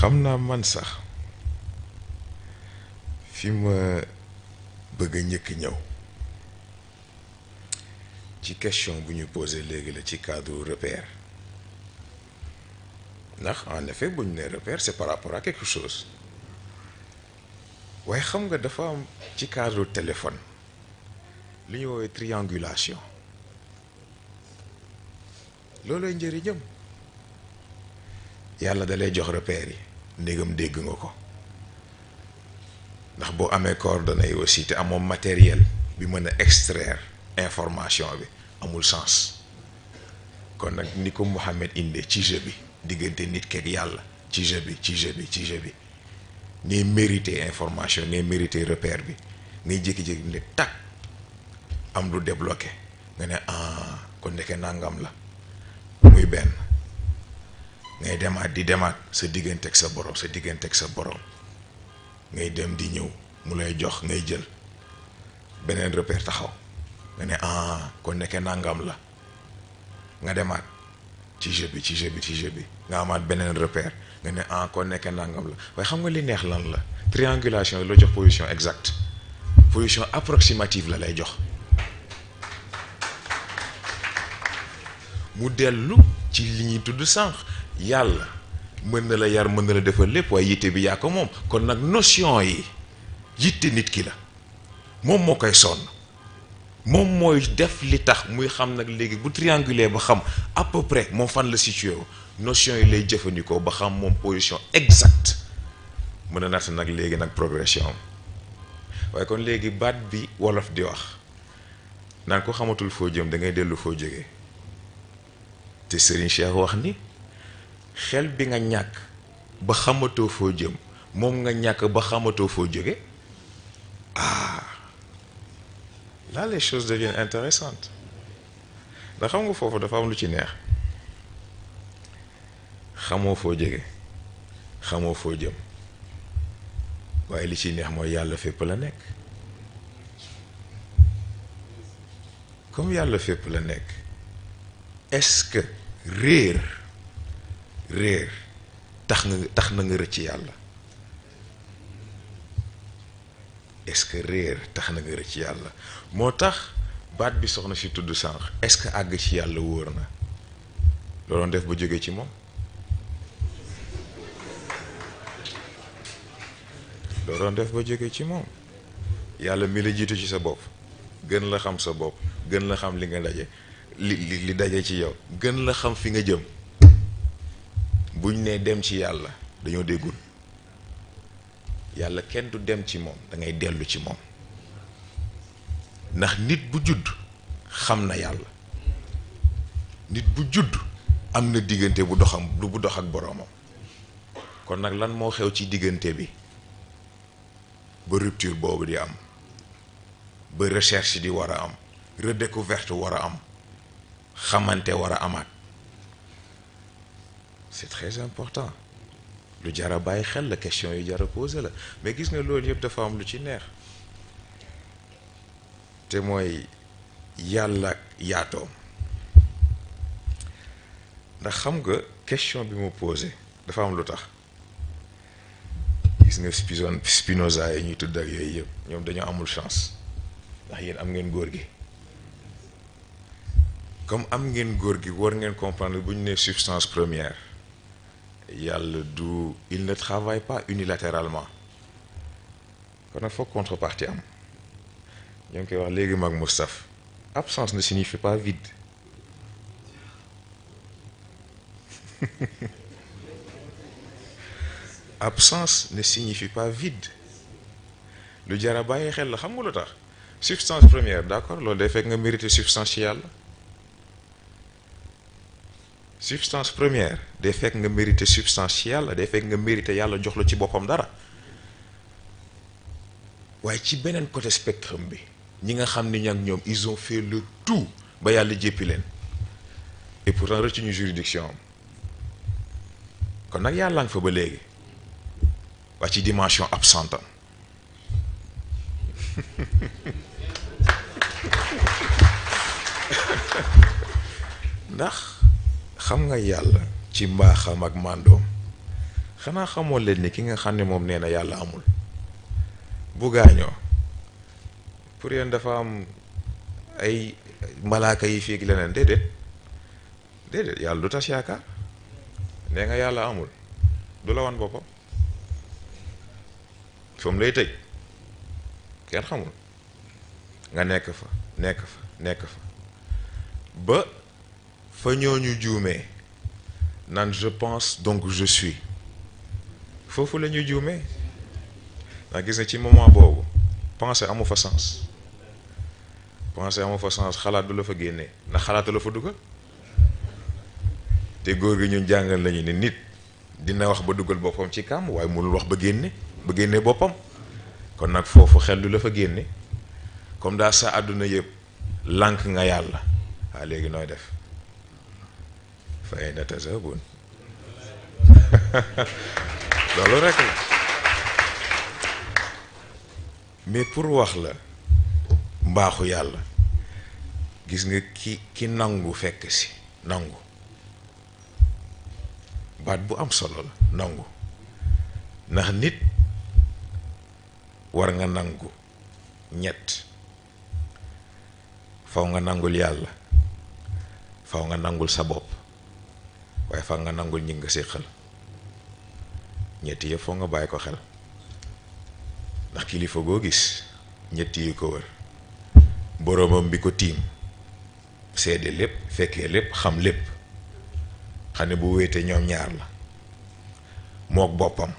xam naa man sax fi ma bëgg a njëkk ñëw ci question bu ñu posé léegi la ci cadre repère ndax en effet bu ñu nee repère c'est par rapport à quelque chose waaye xam nga dafa am ci cadre téléphone li ñu woowee triangulation loolooy njëriñam yàlla da lay jox repère yi ndégam dégg nga ko ndax boo amee coordonnées yi aussi te amoo matériel bi mën a extraire information bi amul sens kon nag ni ko Mouhamed indee ci jeu bi diggante nit keeg yàlla ci jeu bi ngay mériter information ngay mériter repère bi ngay jékki-jékki ne tag am lu débloqué nga ne ah kon ndeke nangam la muy benn ngay demaat di demaat sa digganteeg sa borom ngay dem di ñëw mu lay jox ngay jël beneen repère taxaw nga ne ah kon nekkee nangam la nga demaat ci jeu bi nga amaat beneen repère nga ne ah kon nekkee nangam la waaye xam nga li neex lan la triangulation la jox position exacte position approximative la lay jox mu dellu ci li ñuy tudd sànq yàlla mën na la yar mën na la defal lépp waaye yitte bi yaa ko moom kon nag notion yi yitte nit ki la moom moo koy sonn moom mooy def li tax muy xam nag léegi bu trianguler ba xam à peu près moom fan la situé wu notion yi lay jëfandikoo ba xam moom position exacte mën a natt nag léegi nag progression am waaye kon léegi baat bi wolof di wax naan ko xamatul foo jëm da ngay dellu foo jógee te Serigne Cheikh wax ni xel bi nga ñàkk ba xamatoo foo jëm moom nga ñàkk ba xamatoo foo jóge ah là les choses deviennent intéressantes ndax xam nga foofu dafa am lu ci neex xamoo foo jóge xamoo foo jëm waaye li ci neex mooy yàlla fépp la nekk comme yàlla fépp la nekk est-ce que réer tax na nga rëcc yàlla est-ce que réer tax na nga rëcc yàlla moo tax baat bi soxna si tudd sànq est-ce que àgg ci yàlla wóor na looloon def ba jóge ci moom yàlla mi la jiitu ci sa bopp gën la xam sa bopp gën la xam li nga daje li daje ci yow gën la xam fi nga jëm buñ nee dem ci yàlla dañoo déggul yàlla kenn du dem ci moom da ngay dellu ci moom ndax nit bu judd xam na yàlla nit bu judd am na diggante bu dox ak boroomam kon nag lan moo xew ci diggante bi ba rupture boobu di am ba recherche di war a am redécouverte war a am xamante war a amaat c'est très important lu jar a bàyyi xel la question yi jar a posé la mais gis nga loolu yëpp dafa am lu ci neex te mooy yàlla yaatoom ndax xam nga question bi mu posé dafa am lu tax gis nga Spinoza yi ñuy tudd ak yooyu yëpp ñoom dañoo amul chance ndax yéen am ngeen góor gi comme am ngeen góor gi war ngeen comprendre bu ñu nee substance première yàlla du il ne travaille pas unilatéralement kon nag foog contrepartie am ñoo ngi koy wax léegi mag Moustapha absence ne signifie pas vide absence ne signifie pas vide lu jar a bàyyi xel la xam nga lu tax substance première d'accord loolu day fekk nga mérité substance ci yàlla substance première day fekk nga mérité substance ci yàlla day fekk nga mérité yàlla jox la ci boppam dara waaye ci beneen côté spectrum bi ñi nga xam ni ñak ñoom ils ont fait le tout ba yàlla jéppi leen et pourtant rëcc ñu juridiction am kon nag yàlla nga fa ba léegi waa ci dimension absente am ndax xam nga yàlla ci mbaaxam ak màndoom xanaa xamoo leen ni ki nga xam ne moom nee na yàlla amul bu gaañoo pour yéen dafa am ay malaaka yi fii leneen déedéet yàlla du tas yaakaar nee nga yàlla amul du la wan boppam fa mu lay tëj kenn xamul nga nekk fa ba fa ñooñu juumee naan je pense donc je suis foofu la ñuy juumee ndax gis nga ci moment boobu penser amu fa sens xalaat du la fa génnee ndax xalaatu la fa dugal te góor gi ñun jàngal lañu ne nit dina wax ba dugal boppam ci kàmm waaye mënul wax ba génne boppam kon nag foofu xel du la fa génne comme daa sa àdduna yëpp lànk nga yàlla waa léegi nooy def fa ayna tazhabun loolu rek la mais pour wax la mbaaxu yàlla gis nga ki nangu fekk si nangu baat bu am solo la nangu ndax nit war nga nangu ñett faw nga nangul yàlla faw nga nangul sa bopp waaye faw nga nangul ñi nga séqal ñetti yëpp faw nga bàyyi ko xel ndax kilifa goo gis ñetti yi ko wër boroomam bi ko tiim seede lépp fekkee lépp xam lépp xam ne bu wéetee ñoom ñaar la mook boppam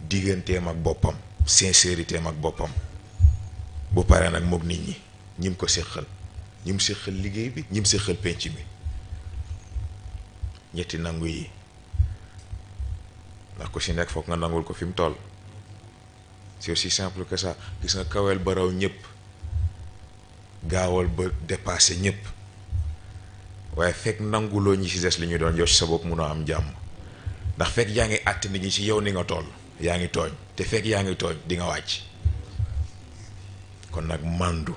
digganteem ak boppam sincérité ak boppam bu paree nag mook nit ñi ñim ko séqal ñim séqal liggéey bi ñim séqal penc mi ñetti nangu yi ndax ku si nekk foog nga nangul ko fi mu toll c'est aussi simple que ça gis nga kawel ba raw ñëpp gaawal ba dépassé ñëpp waaye fekk nanguloo ñi ci des li ñu doon yow ci sa bopp munoo am jàmm ndax fekk yaa ngi àtt nit ñi ci yow ni nga toll yaa ngi tooñ te fekk yaa ngi tooñ di nga wàcc kon nag màndu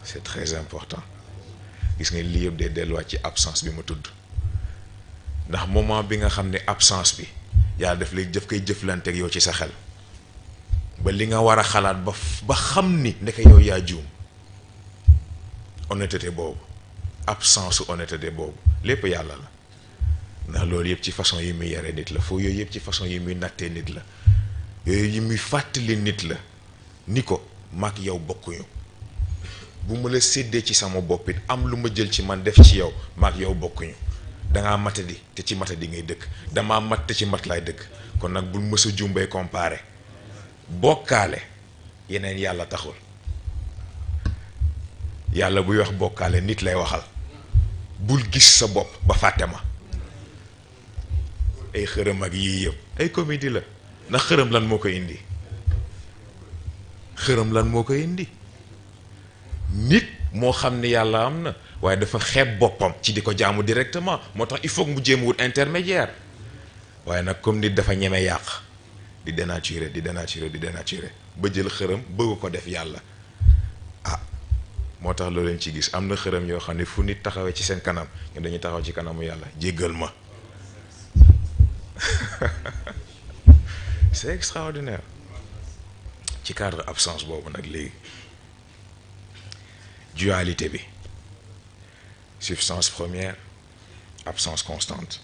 c'est très important gis nga lii yëpp dee delluwaat ci absence bi ma tudd ndax moment bi nga xam ne absence bi yàlla daf koy jëflante ak yow ci sa xel ba li nga war a xalaat ba xam ni ndeke yow yaa juum honnêteté boobu absence su honnêteté boobu lépp yàlla la ndax loolu yëpp ci façon yi muy yare nit la foo yooyu yëpp ci façon yi muy nattee nit la yooyu yi muy fàttali nit la ni ko mag yow bokkuñu bu ma la séddee ci sama bopp it am lu ma jël ci man def ci yow mag yow bokkuñu dangaa matadi te ci matadi ngay dëkk damaa mat te ci mat laay dëkk kon nag bul mës a jumbee comparé bokkaale yeneen yàlla taxul yàlla buy wax bokkaale nit lay waxal bul gis sa bopp ba fàtte ma ay xërëm ak yii yëpp ay comédie la ndax xërëm lan moo ko indi nit moo xam ne yàlla am na waaye dafa xeeb boppam ci di ko jaamu directement moo tax il faut mu jéem wut intermédiaire waaye nag comme nit dafa ñeme yàq di dénaturer ba jël xërëm bëgg ko def yàlla moo tax loolu leen ci gis am na xërëm yoo xam ne fu nit taxawee ci seen kanam ñu dañuy taxaw ci kanamu yàlla jéggal ma c'est extraordinaire ci cadre absence boobu nag léegi dualité bi substance première absence constante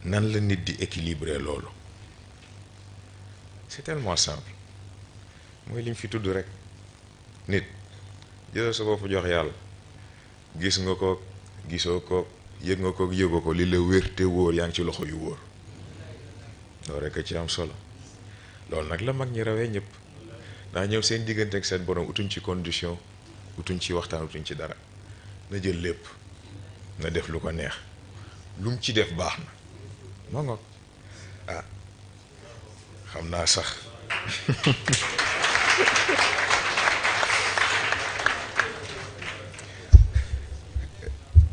nan la nit di équilibrer loolu c'est tellement simple mooy li ñu fi tudd rek nit jëlal sa bopp jox yàlla gis nga ko gisoo ko yëg nga ko yëgoo ko li la wér te wóor yaa ngi ci loxo yu wóor loolu rek a ci am solo loolu nag la mag ñi rawee ñëpp ndax ñëw seen diggante ak seen borom utuñ ci condition utuñ ci waxtaan utuñ ci dara na jël lépp na def lu ko neex lu mu ci def baax na moo ngoog xam naa sax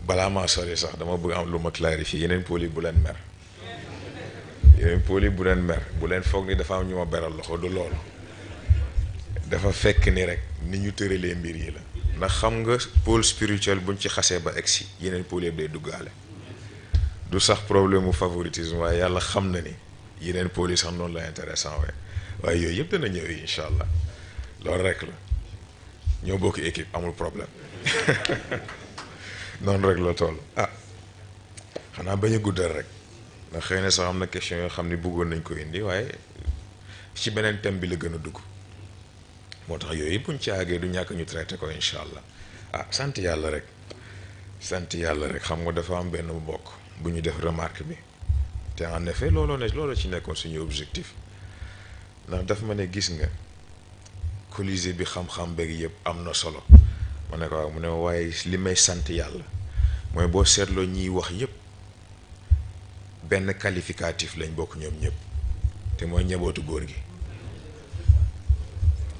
balaa maa sori sax dama bëgg am lu ma clarifier yeneen pôles yi bu leen mer bu leen foog ni dafa am ñu ma beral loxo du loolu dafa fekk ni rek ni ñu tëralee mbir yi la ndax xam nga pôle spirituel buñ ci xasee ba egsi yeneen pôles yëpp day duggaale du sax problème mu favoritisme waaye yàlla xam na ni yeneen pôles yi sax noonu la intéressant waaye yooyu yëpp dana ñëw incha allah loolu rek la ñoo bokk équipe amul problème noonu rek la toll xanaa bañ a guddal rek ndax xëy na sax am na question yoo xam ne bëggoon nañ ko indi waaye ci beneen thème bi la gën a dugg moo tax yooyu buñ ci àggee du ñàkk ñu traité ko incha allah sant yàlla rek xam nga dafa am benn bokk bu ñu def remarque bi te en effet looloo ci nekkoon suñu objectif ndax daf ma ne gis nga Colisée bi xam-xam beeg yëpp am na solo ma ne ko waaw mu ne waaye li may sant yàlla mooy boo seetloo ñiy wax yëpp benn qualificatif lañ bokk ñoom ñëpp te mooy ñebootu góor gi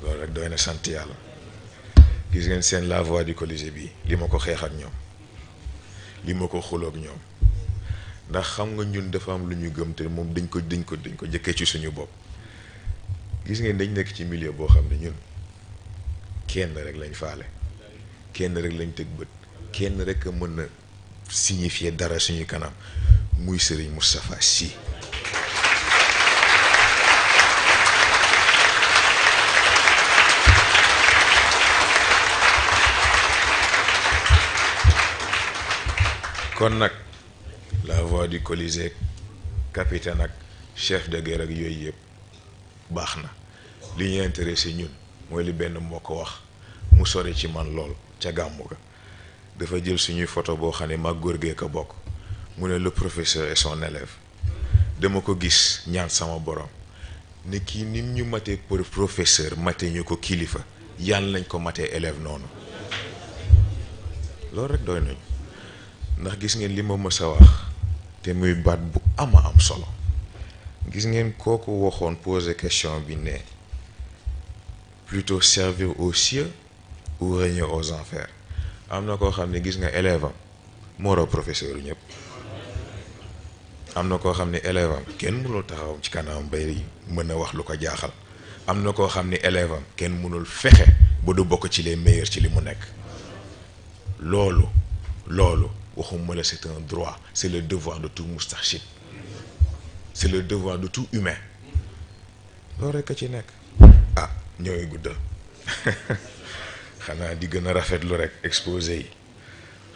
loolu rek doy na sant yàlla gis ngeen seen la voix du Colisée bi li ma ko xeex ak ñoom li ma ko xuloog ñoom ndax xam nga ñun dafa am lu ñu gëm te moom dañ ko jëkkee ci suñu bopp gis ngeen dañ nekk ci milieu boo xam ne ñun kenn rek lañ faale kenn rek lañ tëg bët kenn rek a mën a signifier dara suñu kanam muy Serigne Moustapha Sy kon nag la voix du Colisée capitaine ak chef de guerre ak yooyu yëpp baax na li ñu intéressé ñun mooy li benn moo ko wax mu sori ci man lool ca gàmmu ga dafa jël suñuy photo boo xam ne mag góor gee ko bokk mu ne le professeur et son élève dama ko gis ñaan sama borom ne kii nit ñu matee pour professeur mate ñu ko kilifa yàlla nañ ko matee élève noonu loolu rek doy nañu ndax gis ngeen li ma mës a wax te muy baat bu ama am solo gis ngeen kooku waxoon poser question bi ne plutôt servir aux cieux ou régner aux enfers am na koo xam ne gis nga élève am moo raw professeur yu ñëpp am na koo xam ne élève am kenn mënul taxaw ci kanam bay mën a wax lu ko jaaxal am na koo xam ne élève am kenn mënul fexe ba du bokk ci les meilleurs ci li mu nekk loolu waxuma la c'est un droit c'est le devoir de tout moustarchid c'est le devoir de tout humain loolu rekk a ci nekk ñooy guddal xanaa di gën a rafetlu rek exposé yi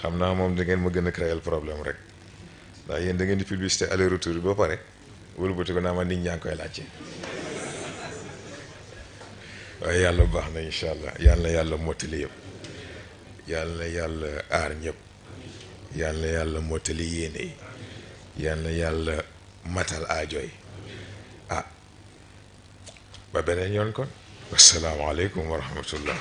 xam naa moom da ngeen ma gën a créer problème rek ndax yéen da ngeen di publicité aller retour bi ba pare wëlbati ko naa ma nit ñaa ngi koy laajte waaye yàlla baax na incha allah yàlla yàlla mottali yëpp yàlla yàlla aar ñëpp yàlla yàlla mottali yéene yi yàlla yàlla matal aajoy ba beneen yoon kon wassalaamu aleykum wa rahmatullah